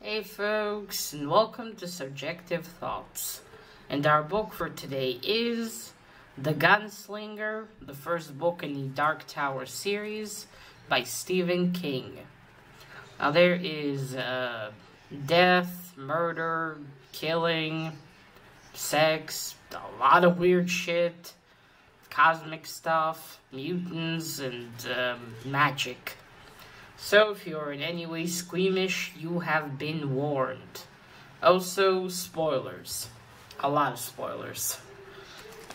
Hey folks, and welcome to Subjective Thoughts. And our book for today is The Gunslinger, the first book in the Dark Tower series by Stephen King. Now there is death, murder, killing, sex, a lot of weird shit, cosmic stuff, mutants, and magic. So, if you're in any way squeamish, you have been warned. Also, spoilers. A lot of spoilers.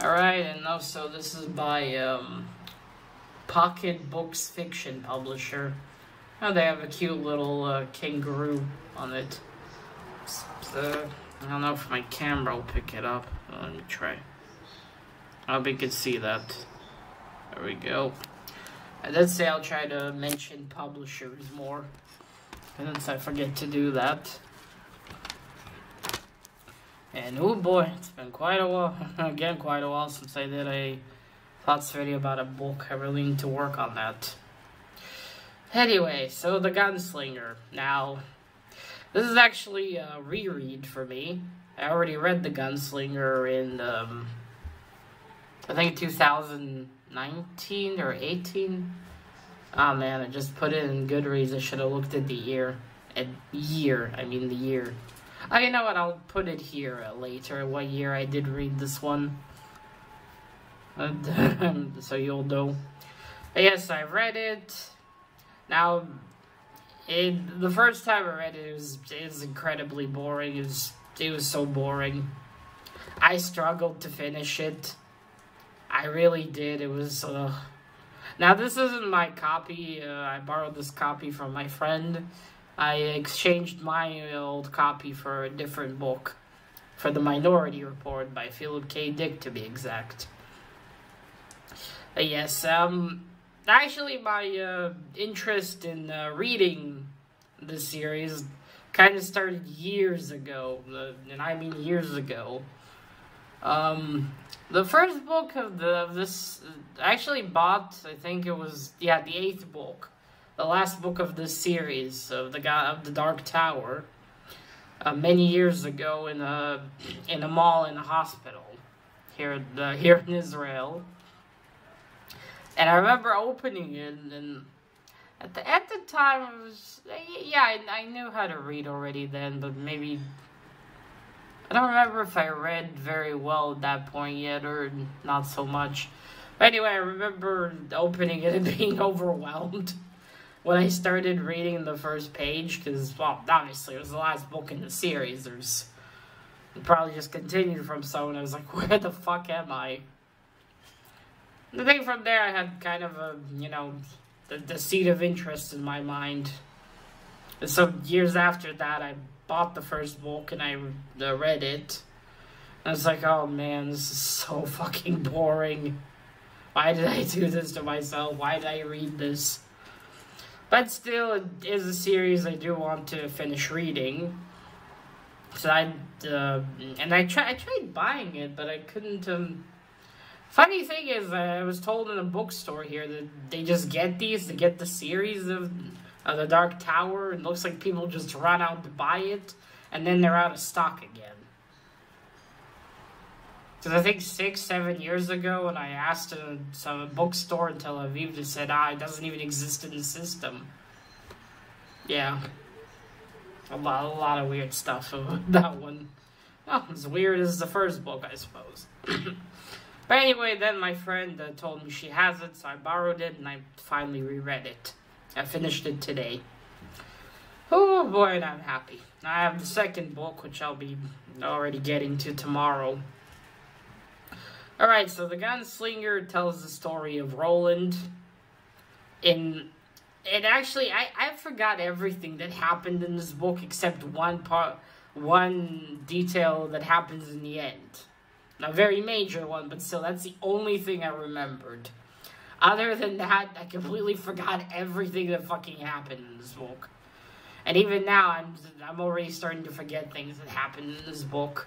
Alright, and also this is by Pocket Books Fiction Publisher. Oh, they have a cute little kangaroo on it. So, I don't know if my camera will pick it up. Let me try. I hope you can see that. There we go. I did say I'll try to mention publishers more, since I forget to do that. And oh boy, it's been quite a while, again quite a while since I did a thoughts video about a book. I really need to work on that. Anyway, so The Gunslinger. Now, this is actually a reread for me. I already read The Gunslinger in, I think 2019 or 18. Oh man, I just put it in Goodreads. I should have looked at the year. The year. Oh, you know what? I'll put it here later. What year I did read this one. So you'll know. But yes, I read it. Now, the first time I read it, it was incredibly boring. It was so boring. I struggled to finish it. I really did. It was, Now, this isn't my copy. I borrowed this copy from my friend. I exchanged my old copy for a different book. For The Minority Report by Philip K. Dick, to be exact. Yes, actually, my interest in reading this series kind of started years ago. And I mean years ago. The first book of this, I actually bought, I think it was, the 8th book. The last book of this series, of the Dark Tower, many years ago in a mall in a hospital, here in Israel. And I remember opening it, and at the time, it was, I knew how to read already then, but maybe, I don't remember if I read very well at that point yet, or not so much. But anyway, I remember opening it and being overwhelmed when I started reading the first page, because, well, obviously, it was the last book in the series. It probably just continued from so, and I was like, where the fuck am I? The thing from there, I had kind of a, the seed of interest in my mind. And so, years after that, I bought the first book and I read it. I was like, oh man, this is so fucking boring. Why did I do this to myself? Why did I read this? But still, it is a series I do want to finish reading. So I tried buying it, but I couldn't. Funny thing is, I was told in a bookstore here that they just get these to get the series of The Dark Tower, and it looks like people just run out to buy it, and then they're out of stock again. Because I think 6-7 years ago, when I asked some bookstore in Tel Aviv, they said, it doesn't even exist in the system. Yeah. A lot of weird stuff about that one. Well, as weird as the first book, I suppose. But anyway, then my friend told me she has it, so I borrowed it, and I finally reread it. I finished it today. Oh boy, and I'm happy. I have the second book, which I'll be already getting to tomorrow. Alright, so The Gunslinger tells the story of Roland. And actually, I forgot everything that happened in this book except one detail that happens in the end. A very major one, but still, that's the only thing I remembered. Other than that, I completely forgot everything that fucking happened in this book. And even now, I'm already starting to forget things that happened in this book.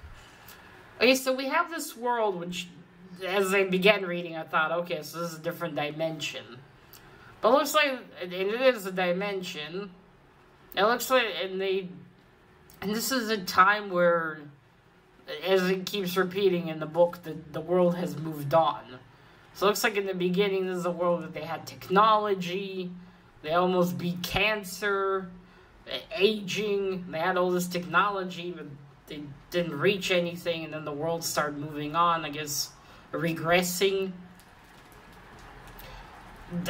Okay, so we have this world, which, as I began reading, I thought, okay, so this is a different dimension. But it looks like, and it is a dimension, it looks like, and they And this is a time where, as it keeps repeating in the book, the world has moved on. So it looks like in the beginning, this is a world that they had technology, they almost beat cancer, aging, they had all this technology, but they didn't reach anything, and then the world started moving on, I guess, regressing.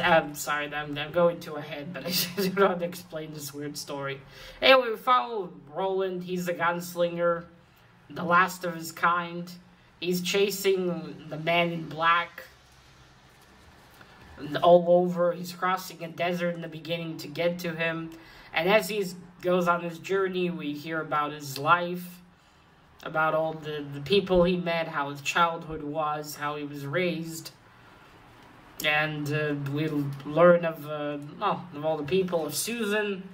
I'm sorry, I'm going too ahead, but I just want to explain this weird story. Anyway, we follow Roland. He's a gunslinger, the last of his kind. He's chasing the man in black all over. He's crossing a desert in the beginning to get to him. And as he goes on his journey, we hear about his life, about all the people he met, how his childhood was, how he was raised. And we learn of all the people, of Susan.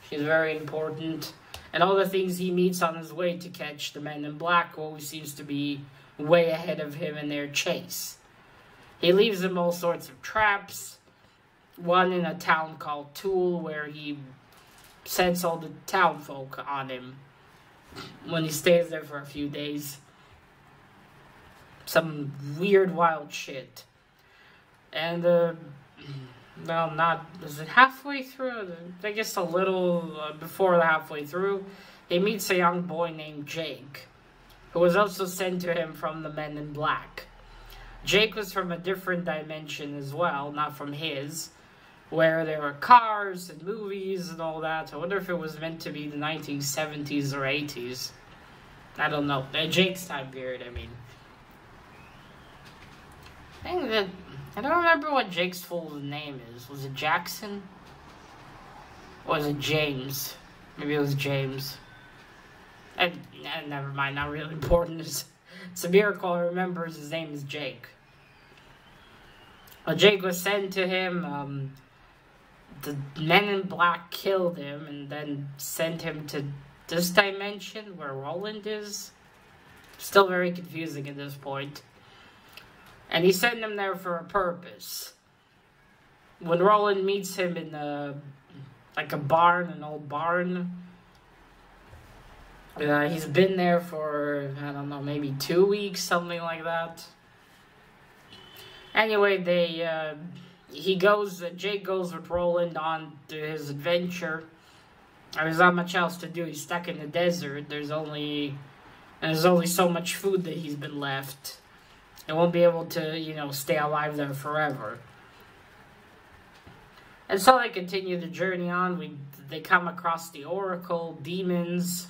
She's very important. And all the things he meets on his way to catch the man in black, who always seems to be way ahead of him in their chase. He leaves them all sorts of traps. One in a town called Tool, where he sets all the town folk on him when he stays there for a few days. Some weird, wild shit. And, is it halfway through? I guess a little before the halfway through, he meets a young boy named Jake, who was also sent to him from the Men in Black. Jake was from a different dimension as well, not from his, where there were cars and movies and all that. I wonder if it was meant to be the 1970s or 80s. I don't know. Jake's time period, I mean. I don't remember what Jake's full name is. Was it Jackson? Or was it James? Maybe it was James. Never mind, not really important. It's a miracle I remember his name is Jake. Jake was sent to him. The Men in Black killed him and then sent him to this dimension where Roland is. Still very confusing at this point. And he sent him there for a purpose. When Roland meets him in a barn, an old barn, he's been there for, I don't know, maybe 2 weeks, something like that. Anyway, Jake goes with Roland on to his adventure. There's not much else to do. He's stuck in the desert. There's only so much food that he's been left. He won't be able to, stay alive there forever. And so they continue the journey on. They come across the Oracle, demons.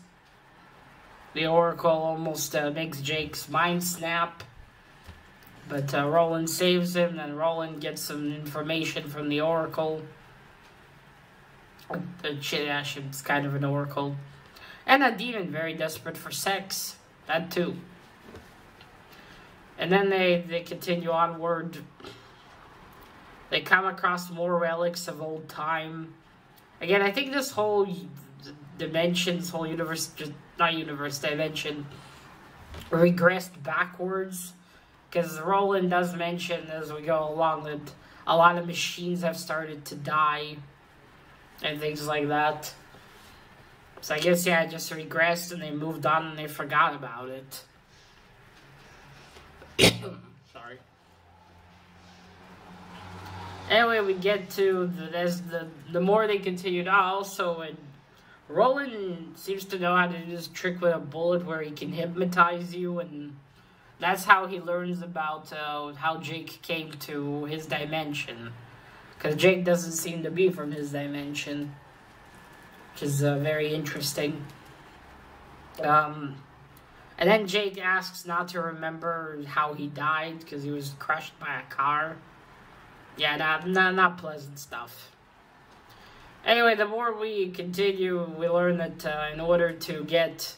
The Oracle almost makes Jake's mind snap. But Roland saves him, and Roland gets some information from the Oracle. It's kind of an Oracle. And a demon very desperate for sex. That too. And then they continue onward. They come across more relics of old time. Again, I think this whole dimension, this whole universe, dimension, regressed backwards. Because Roland does mention as we go along that a lot of machines have started to die. And things like that. So I guess, yeah, it just regressed and they moved on and they forgot about it. Sorry. Anyway, we get to the more they continued also, and Roland seems to know how to do this trick with a bullet where he can hypnotize you, and that's how he learns about how Jake came to his dimension. Because Jake doesn't seem to be from his dimension, which is very interesting. And then Jake asks not to remember how he died because he was crushed by a car. Yeah, not pleasant stuff. Anyway, the more we continue, we learn that in order to get...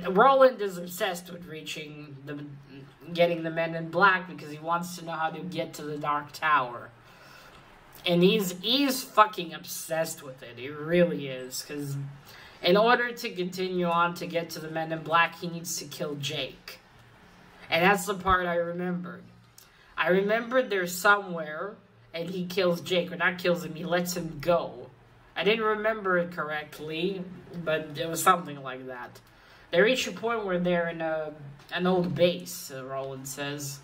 Roland is obsessed with getting the Men in Black because he wants to know how to get to the Dark Tower. And he's fucking obsessed with it. He really is. Because in order to continue on to get to the Men in Black, he needs to kill Jake. And that's the part I remembered. I remembered there's somewhere, and he kills Jake. Or not kills him, he lets him go. I didn't remember it correctly, but it was something like that. They reach a point where they're in an old base, Roland says.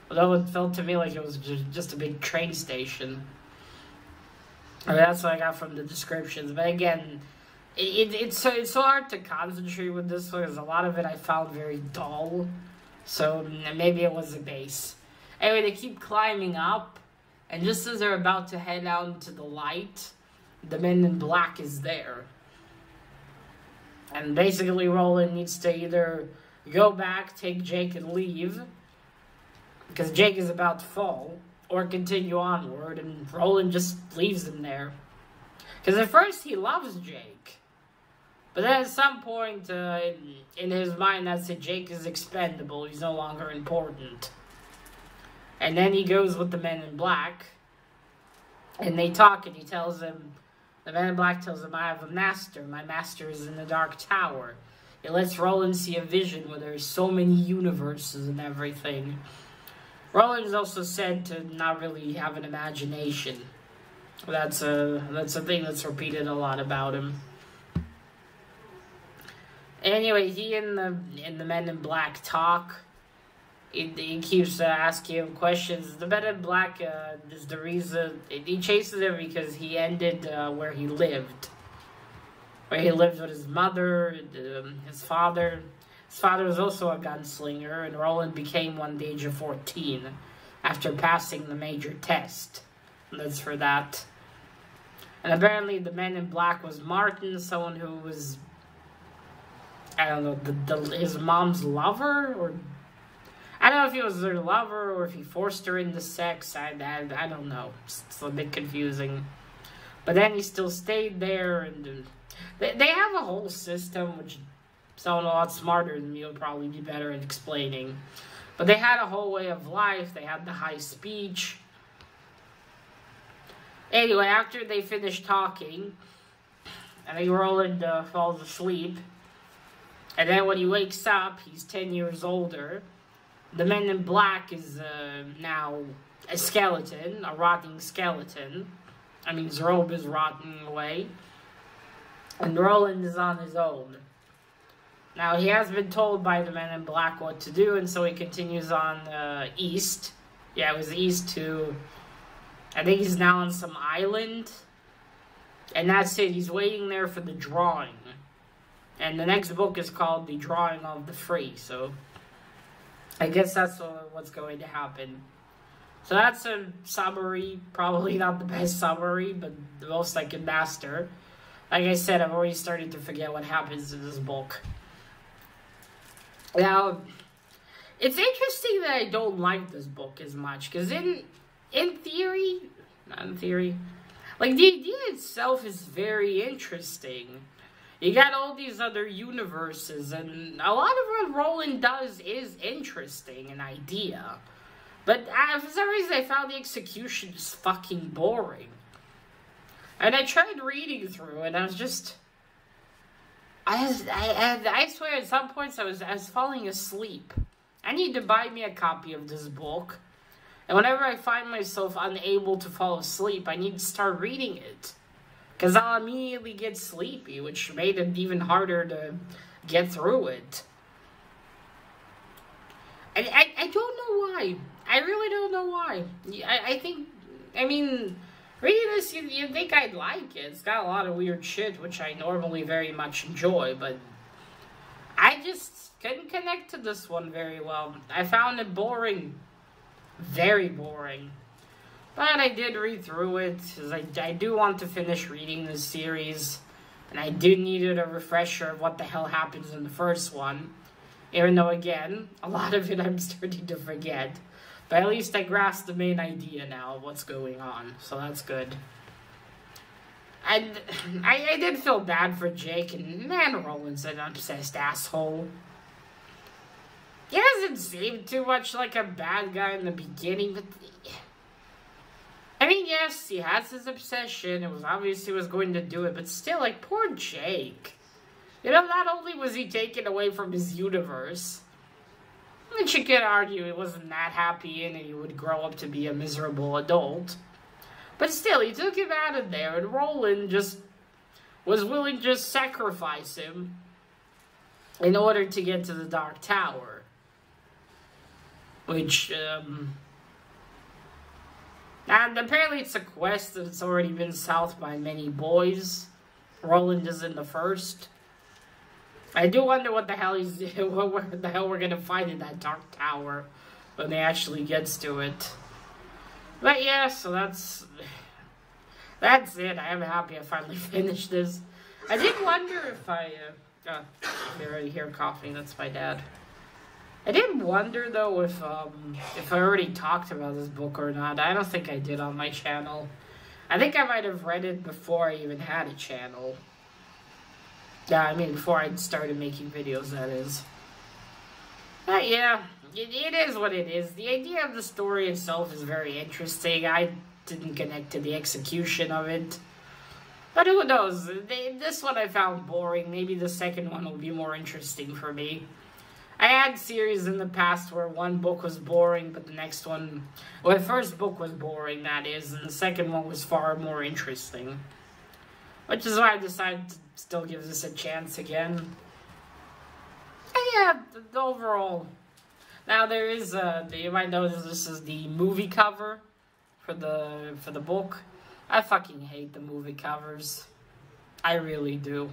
Although it felt to me like it was just a big train station. I mean, that's what I got from the descriptions. But again, it's so hard to concentrate with this one, because a lot of it I found very dull. So maybe it was a base. Anyway, they keep climbing up, and just as they're about to head out into the light, the Men in Black is there. And basically Roland needs to either go back, take Jake, and leave, because Jake is about to fall, or continue onward, and Roland just leaves him there. Because at first he loves Jake, but then at some point in his mind that's it, Jake is expendable, he's no longer important. And then he goes with the Men in Black, and they talk, and he tells him, the Man in Black tells him, I have a master. My master is in the Dark Tower. It lets Roland see a vision where there's so many universes and everything. Roland is also said to not really have an imagination. That's a thing that's repeated a lot about him. Anyway, he and the Men in Black talk. He keeps asking him questions. The Men in Black is the reason... He chases him because he ended where he lived. Where he lived with his mother, his father. His father was also a gunslinger, and Roland became one at the age of 14 after passing the major test. And that's for that. And apparently the Men in Black was Martin, someone who was... I don't know, his mom's lover? Or... I don't know if he was their lover or if he forced her into sex. I don't know. It's a bit confusing. But then he still stayed there, and they have a whole system, which someone a lot smarter than me would probably be better at explaining. But they had a whole way of life. They had the high speech. Anyway, after they finish talking, I think Roland falls asleep. And then when he wakes up, he's 10 years older. The Men in Black is now a skeleton, a rotting skeleton. I mean, his robe is rotting away. And Roland is on his own. Now, he has been told by the Men in Black what to do, and so he continues on east. Yeah, it was east to... I think he's now on some island. And that's it. He's waiting there for the drawing. And the next book is called The Drawing of the Free, so... I guess that's what's going to happen. So that's a summary. Probably not the best summary, but the most I can master. Like I said, I've already started to forget what happens in this book. Now, it's interesting that I don't like this book as much, because in theory, not in theory, like, the idea itself is very interesting. You got all these other universes, and a lot of what Roland does is interesting, an idea. But for some reason, I found the execution just fucking boring. And I tried reading through it, and I was just... I swear, at some points, I was falling asleep. I need to buy me a copy of this book. And whenever I find myself unable to fall asleep, I need to start reading it. Because I'll immediately get sleepy, which made it even harder to get through it. I don't know why. I really don't know why. I think, I mean, reading this, you'd think I'd like it. It's got a lot of weird shit, which I normally very much enjoy, but I just couldn't connect to this one very well. I found it boring. Very boring. But I did read through it, because I do want to finish reading this series, and I do need a refresher of what the hell happens in the first one. Even though, again, a lot of it I'm starting to forget. But at least I grasped the main idea now of what's going on, so that's good. And I did feel bad for Jake, and man, Roland's an obsessed asshole. He doesn't seem too much like a bad guy in the beginning, but... I mean, yes, he has his obsession. It was obvious he was going to do it, but still, like, poor Jake. You know, not only was he taken away from his universe, which you could argue he wasn't that happy in and he would grow up to be a miserable adult, but still, he took him out of there, and Roland just was willing to just sacrifice him in order to get to the Dark Tower. Which, and apparently it's a quest that's already been solved by many boys. Roland isn't the first. I do wonder what the hell what the hell we're gonna find in that Dark Tower when they actually gets to it. But yeah, so that's it. I am happy I finally finished this. I did wonder if I, you're already here coughing, that's my dad. I did wonder though if I already talked about this book or not. I don't think I did on my channel. I think I might have read it before I even had a channel. Yeah, I mean before I started making videos, that is. But yeah, it is what it is. The idea of the story itself is very interesting. I didn't connect to the execution of it. But who knows? This one I found boring. Maybe the second one will be more interesting for me. I had series in the past where one book was boring, but the next one... Well, the first book was boring, that is, and the second one was far more interesting. Which is why I decided to still give this a chance again. And yeah, the overall... Now there is, you might notice this is the movie cover for the book. I fucking hate the movie covers. I really do.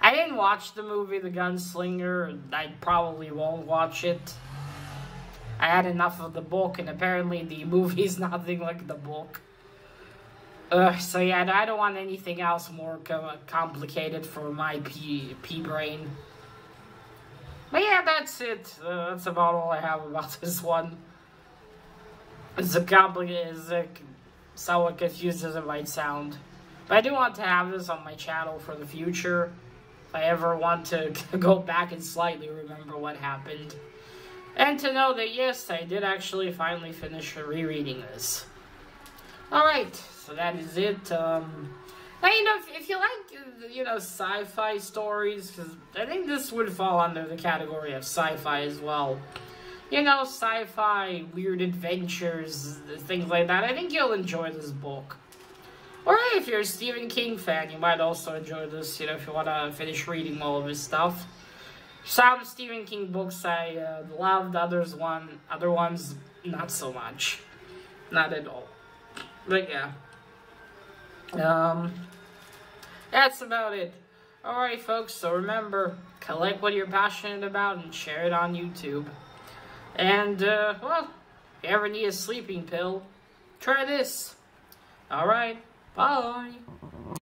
I didn't watch the movie The Gunslinger. I probably won't watch it. I had enough of the book, and apparently the movie is nothing like the book. So yeah, I don't want anything else more complicated for my pea-brain. But yeah, that's it. That's about all I have about this one. It's somewhat confused as it might sound. But I do want to have this on my channel for the future. If I ever want to go back and slightly remember what happened. And to know that, yes, I did actually finally finish rereading this. Alright, so that is it. Now, you know, if you like, you know, sci-fi stories, because I think this would fall under the category of sci-fi as well. You know, sci-fi, weird adventures, things like that. I think you'll enjoy this book. Or hey, if you're a Stephen King fan, you might also enjoy this, you know, if you want to finish reading all of his stuff. Some Stephen King books I loved, other ones not so much. Not at all. But yeah. That's about it. Alright folks, so remember, collect what you're passionate about and share it on YouTube. And, well, if you ever need a sleeping pill, try this. Alright. Bye.